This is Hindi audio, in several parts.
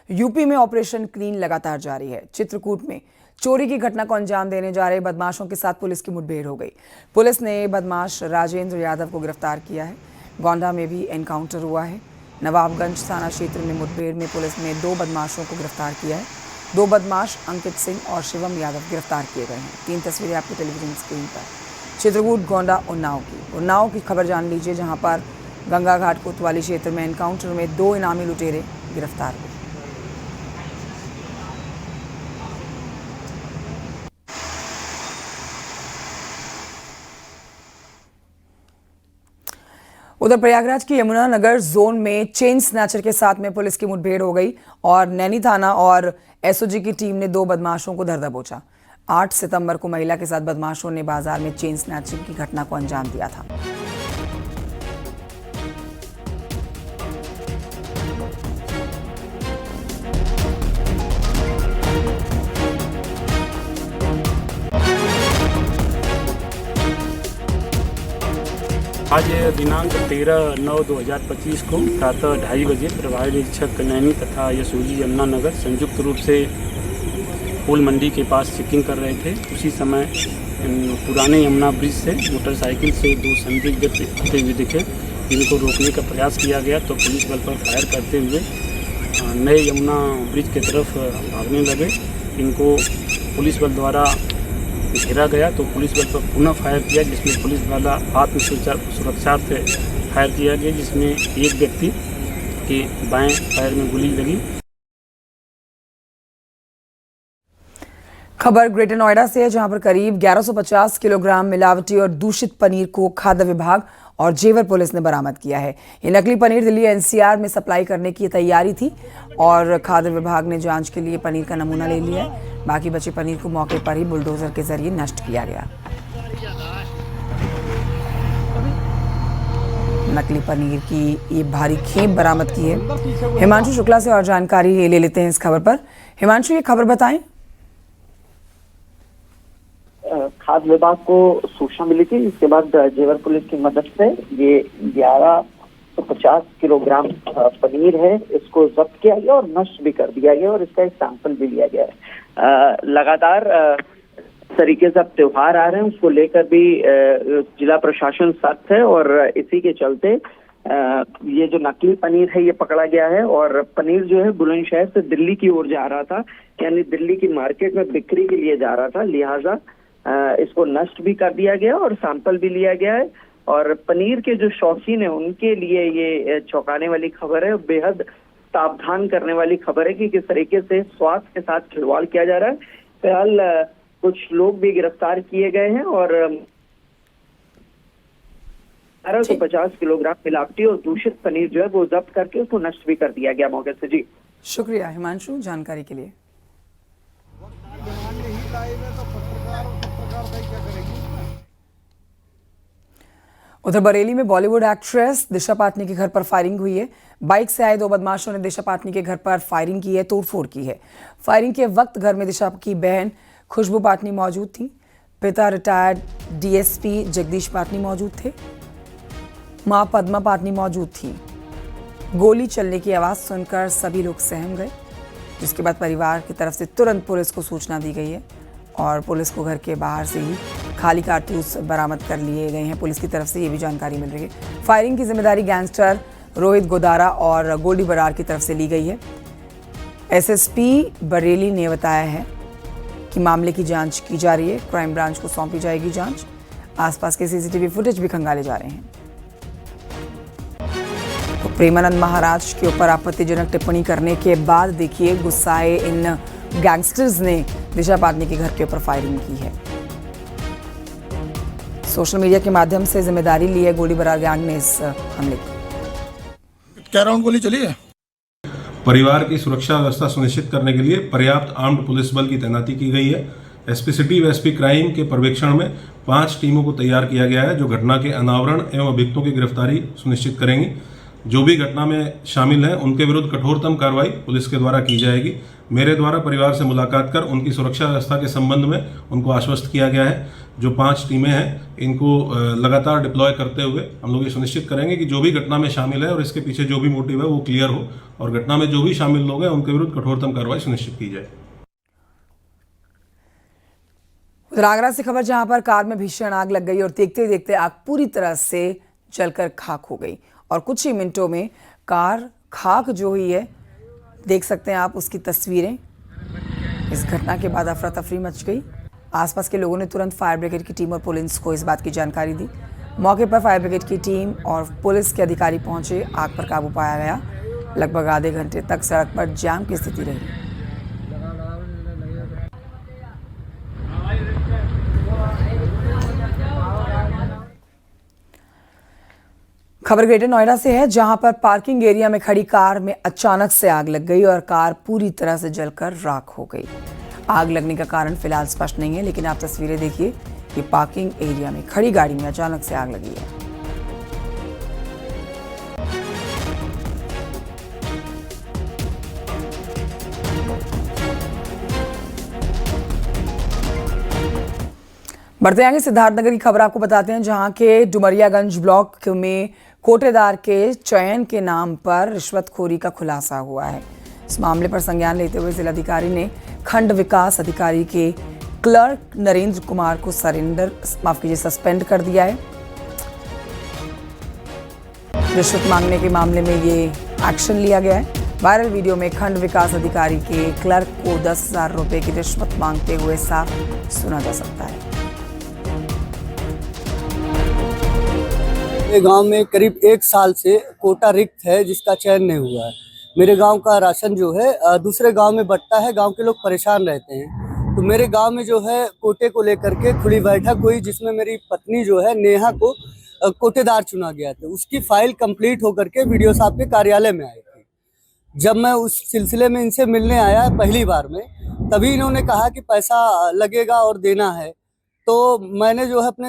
यूपी में ऑपरेशन क्लीन लगातार जारी है। चित्रकूट में चोरी की घटना को अंजाम देने जा रहे बदमाशों के साथ पुलिस की मुठभेड़ हो गई। पुलिस ने बदमाश राजेंद्र यादव को गिरफ्तार किया है। गोंडा में भी एनकाउंटर हुआ है। नवाबगंज थाना क्षेत्र में मुठभेड़ में पुलिस ने 2 बदमाशों को गिरफ्तार किया है। 2 बदमाश अंकित सिंह और शिवम यादव गिरफ्तार किए गए हैं। 3 तस्वीरें आपकी टेलीविजन स्क्रीन पर। चित्रकूट, गोंडा, उन्नाव की खबर जान लीजिए, जहां पर गंगा घाट कोतवाली क्षेत्र में एनकाउंटर में 2 इनामी लुटेरे गिरफ्तार हुए। उधर प्रयागराज की यमुना नगर जोन में चेन स्नैचर के साथ में पुलिस की मुठभेड़ हो गई और नैनी थाना और एसओजी की टीम ने 2 बदमाशों को धर दबोचा। 8 सितंबर को महिला के साथ बदमाशों ने बाजार में चेन स्नैचिंग की घटना को अंजाम दिया था। आज दिनांक 13/9/2025 को प्रातः 2:30 बजे प्रभारी निरीक्षक नैनी तथा एसओजी यमुना नगर संयुक्त रूप से फूल मंडी के पास चेकिंग कर रहे थे। उसी समय पुराने यमुना ब्रिज से मोटरसाइकिल से 2 संदिग्ध व्यक्ति आते हुए दिखे, जिनको रोकने का प्रयास किया गया तो पुलिस बल पर फायर करते हुए नए यमुना ब्रिज की तरफ भागने लगे। इनको पुलिस बल द्वारा घेरा गया तो पुलिस बल पर पुनः फायर किया, जिसमें पुलिस वाला आत्म सुरक्षार्थ फायर किया गया, जिसमें एक व्यक्ति के बाएं पैर में गोली लगी। खबर ग्रेटर नोएडा से है, जहां पर करीब 1150 किलोग्राम मिलावटी और दूषित पनीर को खाद्य विभाग और जेवर पुलिस ने बरामद किया है। ये नकली पनीर दिल्ली एनसीआर में सप्लाई करने की तैयारी थी और खाद्य विभाग ने जांच के लिए पनीर का नमूना ले लिया है। बाकी बचे पनीर को मौके पर ही बुलडोजर के जरिए नष्ट किया गया। नकली पनीर की ये भारी खेप बरामद की है। हिमांशु शुक्ला से और जानकारी ले लेते हैं इस खबर पर। हिमांशु, ये खबर बताएं। खाद्य विभाग को सूचना मिली थी, इसके बाद जेवर पुलिस की मदद से ये 1150 किलोग्राम पनीर है, इसको जब्त किया गया और नष्ट भी कर दिया गया और इसका एक सैंपल भी लिया गया है। लगातार तरीके से अब त्योहार आ रहे हैं, उसको लेकर भी जिला प्रशासन सख्त है और इसी के चलते ये जो नकली पनीर है ये पकड़ा गया है। और पनीर जो है बुलंदशहर से दिल्ली की ओर जा रहा था, यानी दिल्ली की मार्केट में बिक्री के लिए जा रहा था, लिहाजा इसको नष्ट भी कर दिया गया और सैंपल भी लिया गया है। और पनीर के जो शौकीन है उनके लिए ये चौंकाने वाली खबर है, बेहद सावधान करने वाली खबर है कि किस तरीके से स्वास्थ्य के साथ खिलवाड़ किया जा रहा है। फिलहाल कुछ लोग भी गिरफ्तार किए गए हैं और 1150 किलोग्राम मिलावटी और दूषित पनीर जो है वो जब्त करके उसको नष्ट भी कर दिया गया मौके से। जी शुक्रिया हिमांशु जानकारी के लिए। उधर बरेली में बॉलीवुड एक्ट्रेस दिशा पाटनी के घर पर फायरिंग हुई है। बाइक से आए 2 बदमाशों ने दिशा पाटनी के घर पर फायरिंग की है, तोड़फोड़ की है। फायरिंग के वक्त घर में दिशा की बहन खुशबू पाटनी मौजूद थी। पिता रिटायर्ड डीएसपी जगदीश पाटनी मौजूद थे। मां पद्मा पाटनी मौजूद थी। गोली चलने की आवाज सुनकर सभी लोग सहम गए, जिसके बाद परिवार की तरफ से तुरंत पुलिस को सूचना दी गई है और पुलिस को घर के बाहर से ही खाली कारतूस बरामद कर लिए गए हैं। पुलिस की तरफ से ये भी जानकारी मिल रही है। फायरिंग की जिम्मेदारी गैंगस्टर रोहित गोदारा और गोल्डी बरार की तरफ से ली गई है। एसएसपी बरेली ने बताया है कि मामले की जांच की जा रही है, क्राइम ब्रांच को सौंपी जाएगी जांच। आसपास के सीसीटीवी फुटेज भी खंगाले जा रहे हैं। तो प्रेमानंद महाराज के ऊपर आपत्तिजनक टिप्पणी करने के बाद देखिए गुस्साए इन गैंगस्टर्स ने दिशा पाटनी के घर के ऊपर फायरिंग की है। सोशल मीडिया के माध्यम से जिम्मेदारी ली है गोली बरार गैंग ने इस हमले की। क्या राउंड गोली चली है? परिवार की सुरक्षा व्यवस्था सुनिश्चित करने के लिए पर्याप्त आर्म्ड पुलिस बल की तैनाती की गई है। एसपी सिटी व एसपी क्राइम के पर्यवेक्षण में 5 टीमों को तैयार किया गया है, जो घटना के अनावरण एवं अभियुक्तों की गिरफ्तारी सुनिश्चित करेंगी। जो भी घटना में शामिल हैं उनके विरुद्ध कठोरतम कार्रवाई पुलिस के द्वारा की जाएगी। मेरे द्वारा परिवार से मुलाकात कर उनकी सुरक्षा व्यवस्था के संबंध में उनको आश्वस्त किया गया है। जो 5 टीमें हैं इनको लगातार डिप्लॉय करते हुए हम लोग ये सुनिश्चित करेंगे कि जो भी घटना में शामिल है और इसके पीछे जो भी मोटिव है वो क्लियर हो और घटना में जो भी शामिल लोग हैं उनके विरुद्ध कठोरतम कार्रवाई सुनिश्चित की जाए। उधर आगरा से खबर, जहां पर कार में भीषण आग लग गई और देखते देखते आग पूरी तरह से जलकर खाक हो गई और कुछ ही मिनटों में कार खाक जो हुई है, देख सकते हैं आप उसकी तस्वीरें। इस घटना के बाद अफरा तफरी मच गई। आसपास के लोगों ने तुरंत फायर ब्रिगेड की टीम और पुलिस को इस बात की जानकारी दी। मौके पर फायर ब्रिगेड की टीम और पुलिस के अधिकारी पहुंचे, आग पर काबू पाया गया। लगभग आधे घंटे तक सड़क पर जाम की स्थिति रही। खबर ग्रेटर नोएडा से है, जहां पर पार्किंग एरिया में खड़ी कार में अचानक से आग लग गई और कार पूरी तरह से जलकर राख हो गई। आग लगने का कारण फिलहाल स्पष्ट नहीं है, लेकिन आप तस्वीरें देखिए कि पार्किंग एरिया में खड़ी गाड़ी में अचानक से आग लगी है। बढ़ते आगे सिद्धार्थनगर की खबर आपको बताते हैं, जहां के डुमरियागंज ब्लॉक में कोटेदार के चयन के नाम पर रिश्वतखोरी का खुलासा हुआ है। इस मामले पर संज्ञान लेते हुए जिलाधिकारी ने खंड विकास अधिकारी के क्लर्क नरेंद्र कुमार को सस्पेंड कर दिया है। रिश्वत मांगने के मामले में ये एक्शन लिया गया है। वायरल वीडियो में खंड विकास अधिकारी के क्लर्क को 10,000 रुपए की रिश्वत मांगते हुए साफ सुना जा सकता है। मेरे गांव में करीब 1 साल से कोटा रिक्त है, जिसका चयन नहीं हुआ है। मेरे गांव का राशन जो है दूसरे गांव में बंटता है, गांव के लोग परेशान रहते हैं। तो मेरे गांव में जो है कोटे को लेकर के खुली बैठक हुई, जिसमें मेरी पत्नी जो है नेहा को कोटेदार चुना गया था। उसकी फाइल कंप्लीट होकर के वीडियो साहब के कार्यालय में आई थी। जब मैं उस सिलसिले में इनसे मिलने आया पहली बार में, तभी इन्होंने कहा कि पैसा लगेगा और देना है। तो मैंने जो है अपने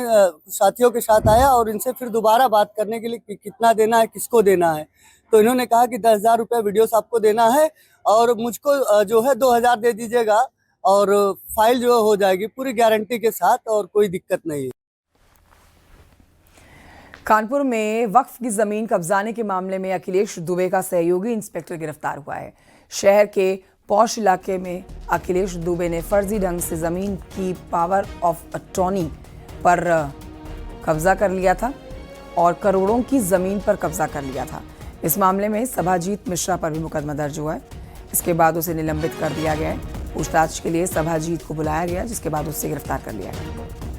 साथियों के साथ आया और इनसे फिर दोबारा बात करने के लिए कि कितना देना है, किसको देना है। तो इन्होंने कहा कि 10,000 रुपये वीडियो साहब को देना है और मुझको जो है 2,000 दे दीजिएगा और फाइल जो हो जाएगी पूरी गारंटी के साथ और कोई दिक्कत नहीं है। कानपुर में वक्फ की जमीन कब्जाने के मामले में अखिलेश दुबे का सहयोगी इंस्पेक्टर गिरफ्तार हुआ है। शहर के पौष इलाके में अखिलेश दुबे ने फर्जी ढंग से जमीन की पावर ऑफ अटॉर्नी पर कब्जा कर लिया था और करोड़ों की जमीन पर कब्जा कर लिया था। इस मामले में सभाजीत मिश्रा पर भी मुकदमा दर्ज हुआ है। इसके बाद उसे निलंबित कर दिया गया है। पूछताछ के लिए सभाजीत को बुलाया गया, जिसके बाद उससे गिरफ्तार कर लिया गया।